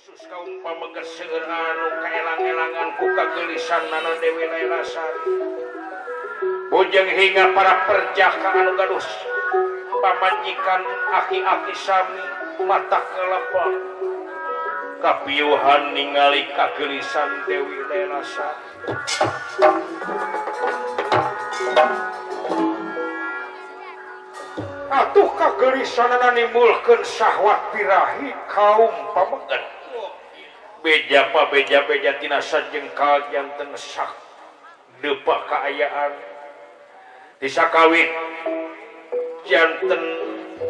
khusus kaum pamegat seueur anu kaelang-elangan ku kagelisan nana Dewi Lailasari bojeng hingga para perjaka anu gaduh pamajikan aki-aki sami mata kelepon kapiuhan ningali kagelisan Dewi Lailasari. Atuh kagelisanana nimbulkeun syahwat birahi kaum pamegat. Beja pa beja tina sajengkal janten sak depa kaayaan disakawit janten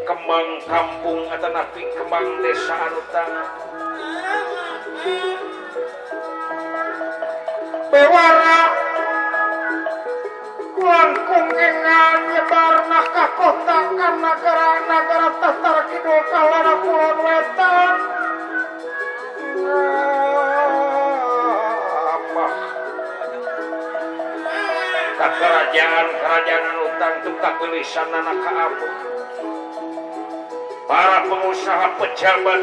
kembang kampung atanapi kembang desa anu tang bewara langkung engal nyebarna ka kota ka nagara Tatar Kidul kalana kulon wetan ka kerajaan utang tu kagelisan anak kaabung para pengusaha pejabat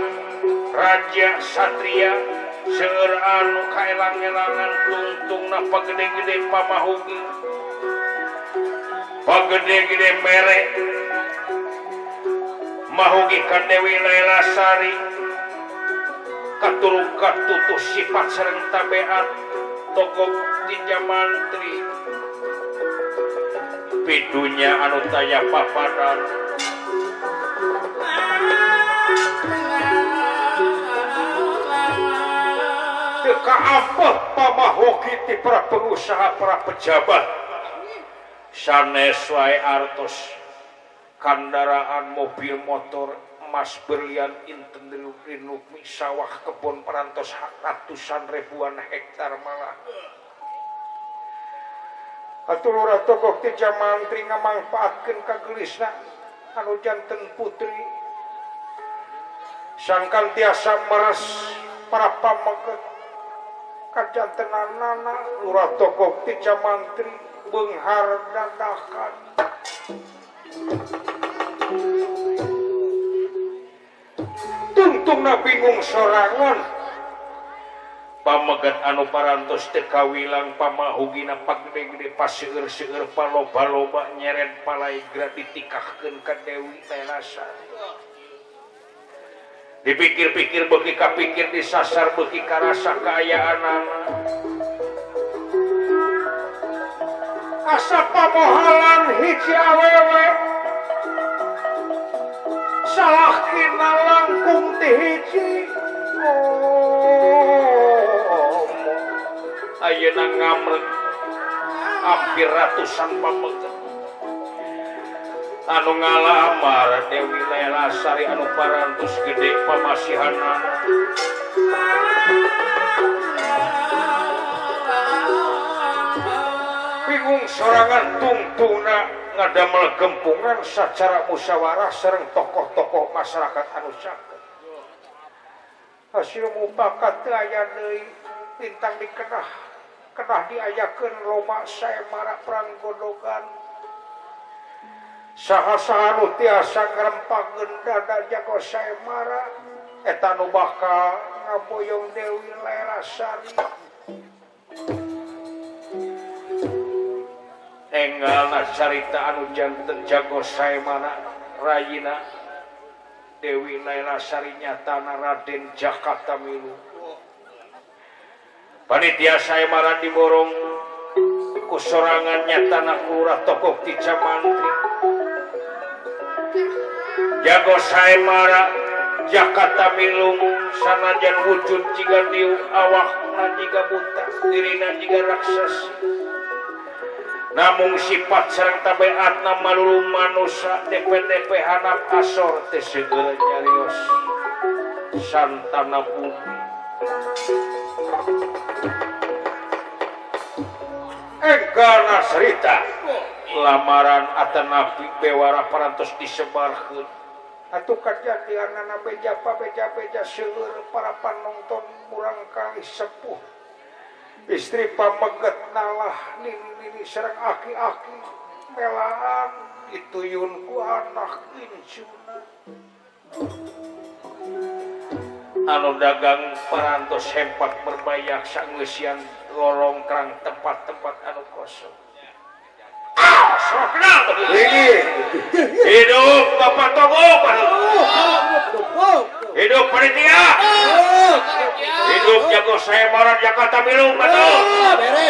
raja satria seueur anu kaelang-elangan tungtungna pagede-gede pamahugi pagede-gede mere mahugi ka Dewi Lailasari katurung katutus sifat sareng tabeat tokoh tinja mantri pidunya anu taya papadan teka apa pamahogi ti para pengusaha para pejabat sanes wae artos kendaraan mobil motor emas berlian inten rinukmi sawah kebun perantos ratusan ribuan hektar malah aturura tokoh tiga mantri ngamangpaatkeun kagelisna anu janten putri sangkan tiasa meres para pamegat kajantenanana lurah tokoh tiga mantri beunghar dadakan tungtungna bingung sorangan pamegat anu parantos teu kawilang pamahugina pagede-gede paseueur-seueur paloba-loba nyeret palaigra ditikahkeun ka Dewi Lailasari dipikir-pikir beuki kapikir disasar beuki karasa kaayaanana asa pamohalan hiji awewe salahkina langkung ti hiji ayeuna ngamrek hampir ratusan pamegat anu ngalamar Dewi Lailasari anu parantos gede pamasihanana bingung sorangan tungtungna ngadamel gempungan secara musyawarah sareng tokoh-tokoh masyarakat anu caket hasil mupakat teu aya deui bintang dikenah diayakeun Roma saemara perang godogan saha-saha nu tiasa ngrempangkeun dada jago saemara eta nu bakal ngaboyong Dewi Lailasari enggalna carita anu janten jago saemara rayina Dewi Lailasari nyatana Raden Jakatamilu panitia saemara diborong ku sorangan nyatana lurah tokoh tiga mantri jago saemara Jakatamilu sanajan wujud jiga diu awakna jiga buta dirina jiga raksasa namun sifat sareng tabeatna malulu manusia DP hanap asor teh seueur nyarios santana budi enggalna cerita lamaran atanapi bewara parantos disebarkeun atuh kajadianana beja seueur para panonton urang kali sepuh istri pamegat nalah nini sareng aki-aki melaan dituyun ku anak incuna anu dagang parantos sempat berbayak sanggeusian lolongkrang tempat-tempat anu kosong. Sokna hidup Bapak Togo, hidup panitia, hidup jago sayembara Jakarta Milung,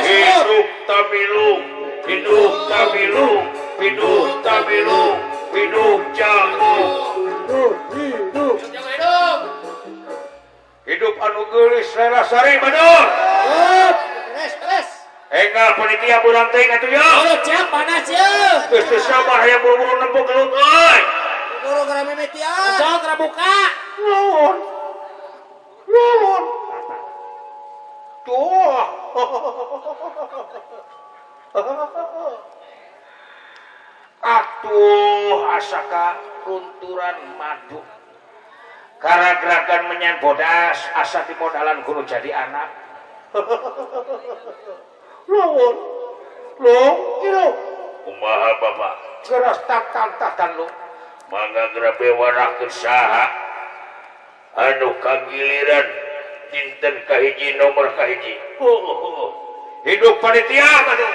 hidup Tamilung, hidup Tamilung, hidup Tamilung, hidup jago, hidup anu geulis Lelasari Badur. Enggal panitia bulan teuing atuh ya. Cek panas ya. Geus teu sabar hayang buru-buru nempuk gelut euy. Buru gara mimit ya. Sok ra buka. Nuhun. Nuhun. Tuh. Atuh asaka runturan madu. Karageragan menyan bodas asa dimodalan guru jadi anak. Nuhun. Lu, kumaha Bapak? Geras tatan lu. Mangga geura bewarakeun saha anu kagiliran dinten kahiji nomor kahiji. Hidup panitia batur.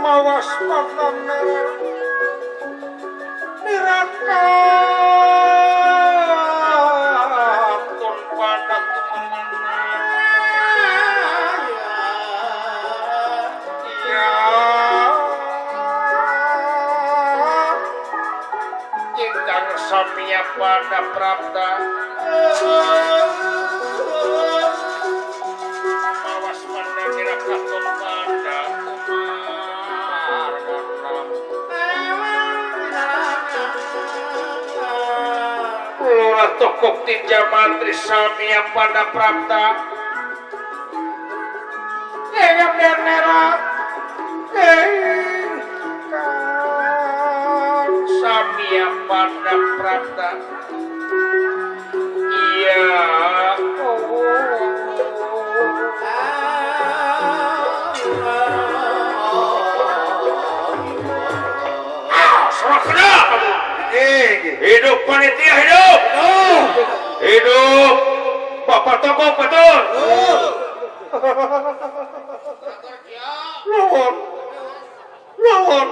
Mawas pangana nirakan padak kemana ya ingkang samia pada prabda mawas pada nirakan padak tokok tinja mantri samia pada prapta dengan denera samia pada prapta iya serahkan kamu hidup panitia hidup Bapak Togo betul nuhun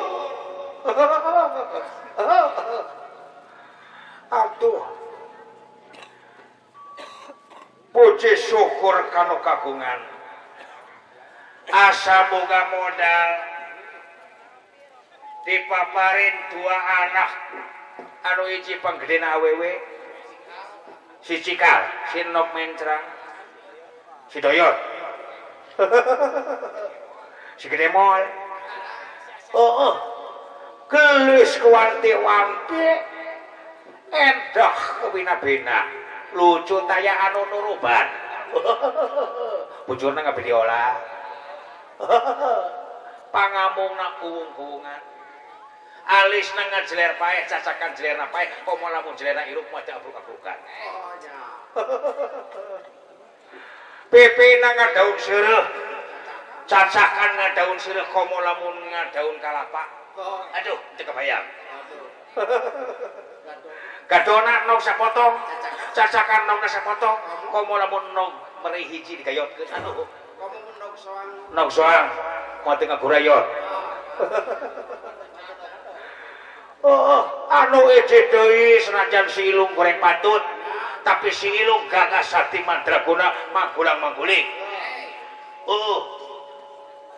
atuh puji syukur kanu kagungan asa boga modal dipaparin dua anak anu hiji panggedena awewe si Cikal, si Nok Mencrang, si Doyot, si Gede Mol, gelis kewanti-wanti, endah kewina-bina, lucu taya anu nuruban, bujurna nggak bidiola, pangamungna kuwung-kuwungan, alisna ngajeler paeh, cacakan jelerna paeh, komo lamun jelerna iruk mah teu abruk-abrukan. Pipi ngadaun seureuh, cacakan ngadaun seureuh, komo lamun ngadaun kalapa. Aduh, teu kebayang. Gadona nog sapotong, cacakan nog sapotong, komo lamun nog meri hiji digayotkeun. Aduh, komo mun nog soang. Nog soang, moal teu ngagurayot. Anu ece deui senajan silung goreng patut tapi si ilung gagas sakti mandraguna manggulang-mangguling.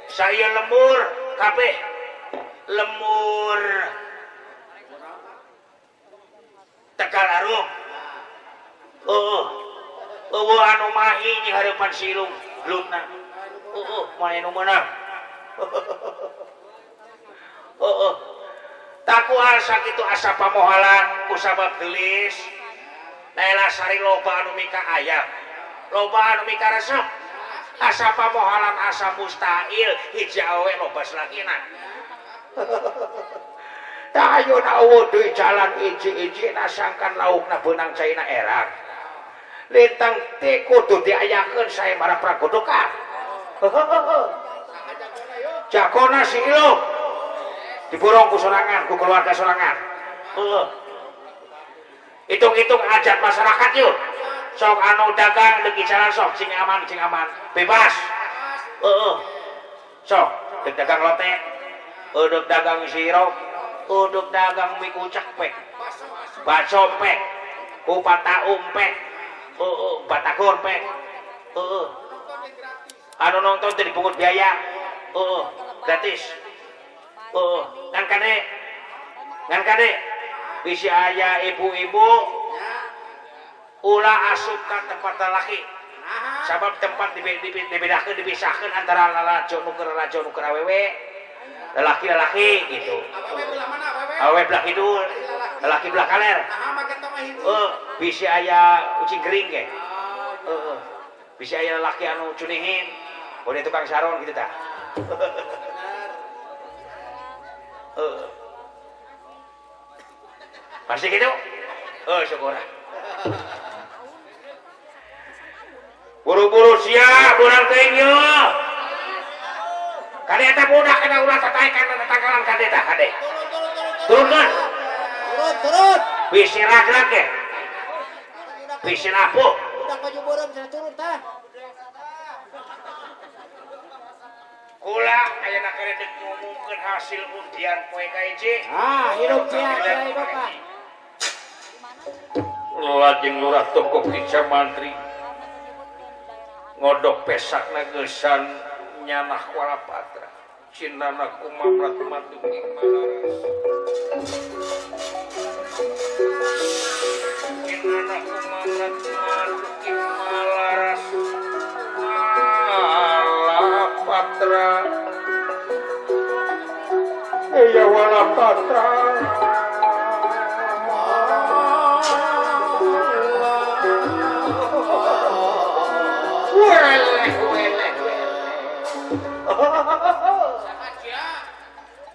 Saya lemur kabeh lemur Tegal Arum. Anu mahi di hadapan si ilung glutna. Main nu meunang. Taku alsa kitu asa pamohalan ku sabab gelis. Naila sari loba anu mika ayam. Loba anu mika resep. Asa pamohalan asa mustahil hiji awe loba selakina. Tah ayeuna eueuh deui jalan iji-iji nasangkan laukna beunang caina erang. Lintang teh kudu diayakeun sae mara pragodokan. Jakona si ilung diborong ku sorangan, ku keluarga sorangan. Hitung-hitung ajat masyarakat yuk. Sok anu dagang lagi jalan sok cing aman, bebas. Sok dek dagang lotek, dek dagang sirup, dek dagang mie kucak pek, bakso pek, kupat tahu pek, batagor pek. Anu nonton tadi pungut biaya, gratis. Ngan kade bisi aya ibu-ibu ulah asup ka tempat lelaki sabab tempat dibedakeun dipisahkeun antara lalajo nu keur awewe lelaki gitu. Awewe belah kidul lelaki belah kaler. Bisi aya ucing gering ge. Bisi aya lelaki anu cunihin boleh tukang saron gitu tah. Pasti gitu? Syukur. Buru-buru siap, bulan kayaknya. Kade eta budak kena ulah tataekan tanggalan kade tah kade. Turunkan. Turun. Bisi ragrak ge. Bisi lapu. Budak baju borong sana turun tah. Kula ayeuna karek ngomongkeun hasil undian poe ka hiji. Hidup cia Bapak. Lajeng lurah toko kica mantri ngodok pesakna geusan nyanah Walapatra cindana kumamrat matunging malaras cindana kumamrat matunging malaras Walapatra ya Walapatra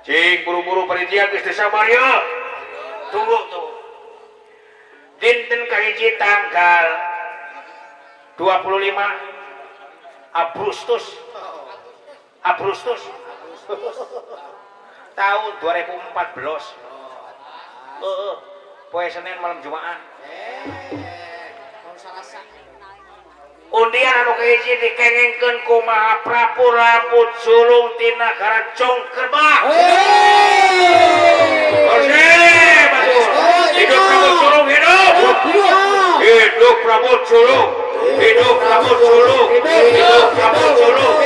Cing buru-buru perijian geus teu sabar ya. Tunggu tuh. Dinten kahiji tanggal 25 Agustus tahun 2014. Poe Senin malam Jumat. Undian anu kahiji dikengengkeun ku Mahaprabu Rambut Sulung ti nagara Jongkerbah. Hidup Prabu Sulung hidup. Hidup Prabu Sulung. Hidup Prabu Sulung. Hidup Prabu Sulung.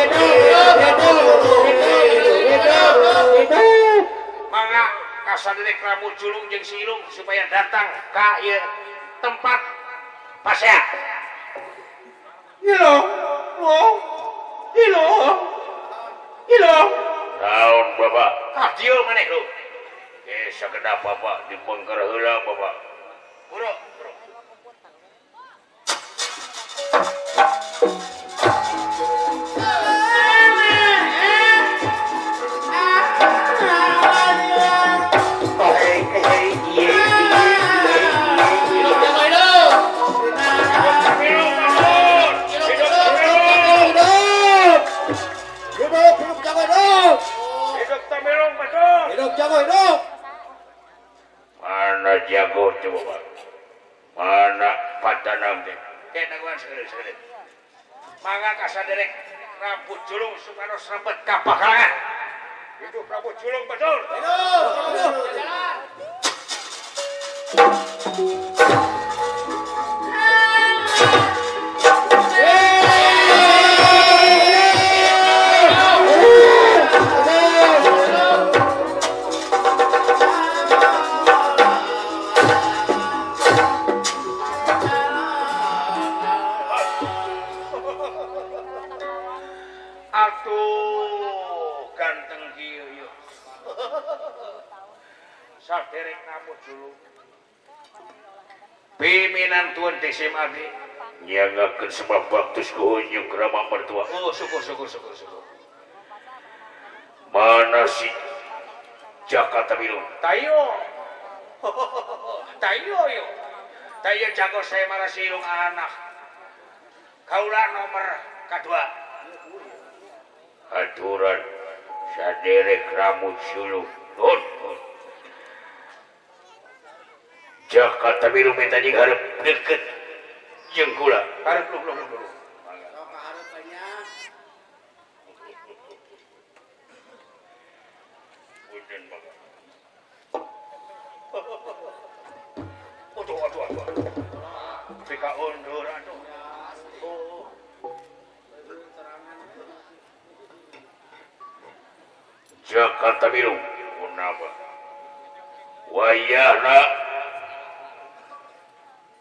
Mangga kasadeureuk Prabu Sulung jeung si Ilung supaya datang ka ieu tempat pasea. Hilo. Naon Bapak? Dieu maneh lu. Sakedap Bapak dibengker heula Bapak. Buru. Mana jago coba Pak? Mana padanam teh? Naguan segede. Mangga kasaderek Rambut Sulung supados rembet kapakalangan. Hidup Rambut Sulung betul. Hidup. rambut dulu. Piminan tuan TSM abdi. Nyangakeun sebab baktus kuhunyuk rama mertua. Oh, syukur. Mana si Jakarta Biru? Tayo. Tayo yo. Tayo jago saya marah silung anak. Kaulah nomor kedua. Aturan saderek rambut sulung. Jakarta Biru minta digarap deket jeung kula. Hareup lu. Punten Bapak. Aduh. Pika undur atuh. Jakarta Biru, kenapa? Wayahna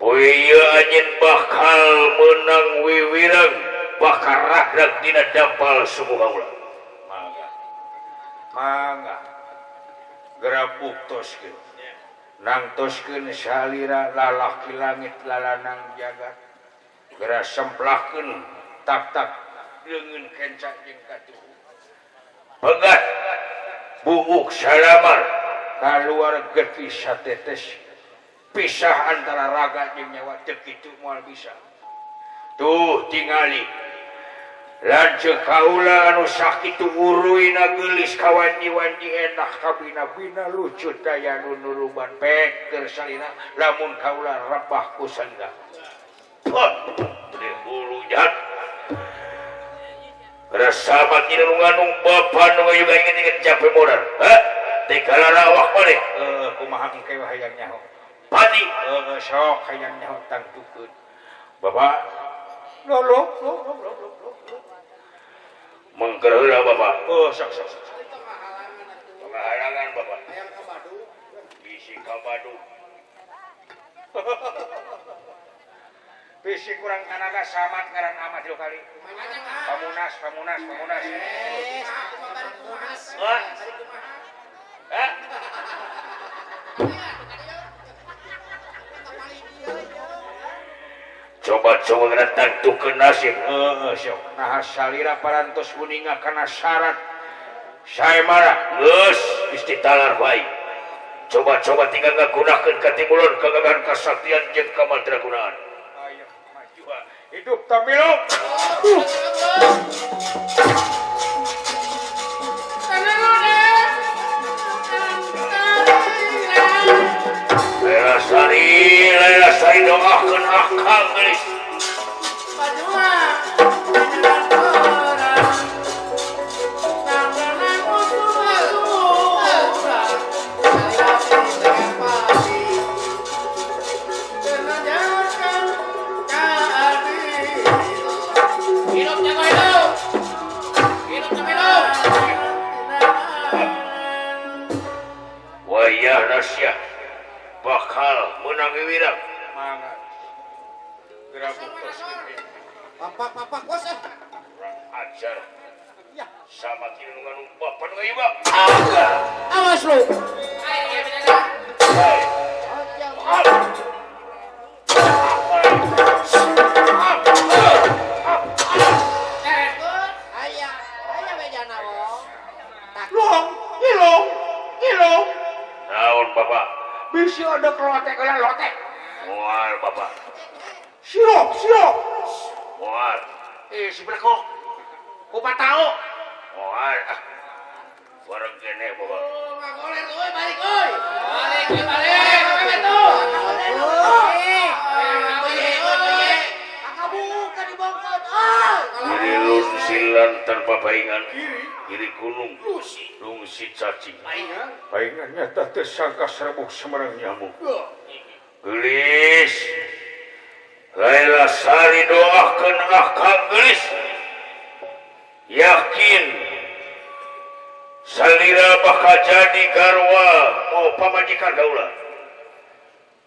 poeyeun anjeun bakal menang wiwirang bakal ragrag dina dampal suku kaula. Mangga. Geura buktos kieu. Nangtoskeun salira lalaki langit lalanang jagat. Geura semplahkeun tak leungeun kenca jeung katuhu. Pegat buuk salamar kaluar getih satetes pisah antara raga jeung nyawa teu kitu moal bisa. Tuh tingali lanceuk kaula anu sakitu uruina geulis kawanji-wanji endah kabina-bina lucu daya nu nuruban pek keur salina lamun kaula rebah ku salina. Teu ulu jahat. Rasa mati nu nganung bapa nu juga ingin capek modal. Tinggalan awak maneh. Kumaha engke wah hayang nyaho. Pati. Sok hayang nyaho tangtukeun. Bapak. Lo. Mengker heula Bapak. Sok. Penghalangan Bapak. Hayang ka Badung. Bisi ka Badung. Bisi kurang tenaga samat ngaran amat yo kali. Pamunas. Coba ngetantukeun nasib. Sok. Nah salira parantos uninga kana syarat. Sae marah geus istitalar bae. Coba tinggal ngagunakeun katimulan kagagahan kasaktian jeung kamandragunaan. Ayo maju hidup Tamilo. Laila sari doakeun akang geus. Wayah Rasya bakal menang wirang. Mangga. Geura buktos kieu. Papa kuas. Kurang ajar. Ya, sama kieu nu nganu bapa nu ieu, Bang. Awas lu. Ai bener. Ilong. Naon Bapak? Bisi ada kelotek kalian lotek. Mual Bapak. Sirop. Mual. Si berkok. Kupat tahu. Mual. Barang kene Bapak. Nggak boleh tuh, balik oi. Balik. Apa tuh? Bukan dibongkot. Kiri lunsilan tanpa paingan. Kiri gunung. Lungsi cacing. Paingannya tak tersangka serbuk semerang nyamuk. Gelis. Laila sari doakeun akang gelis. Yakin salira bakal jadi garwa pamajikan kaula.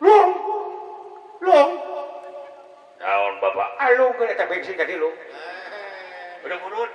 Long. Naon Bapak? Alung geus eta bensin ka dilu. Udah mundur.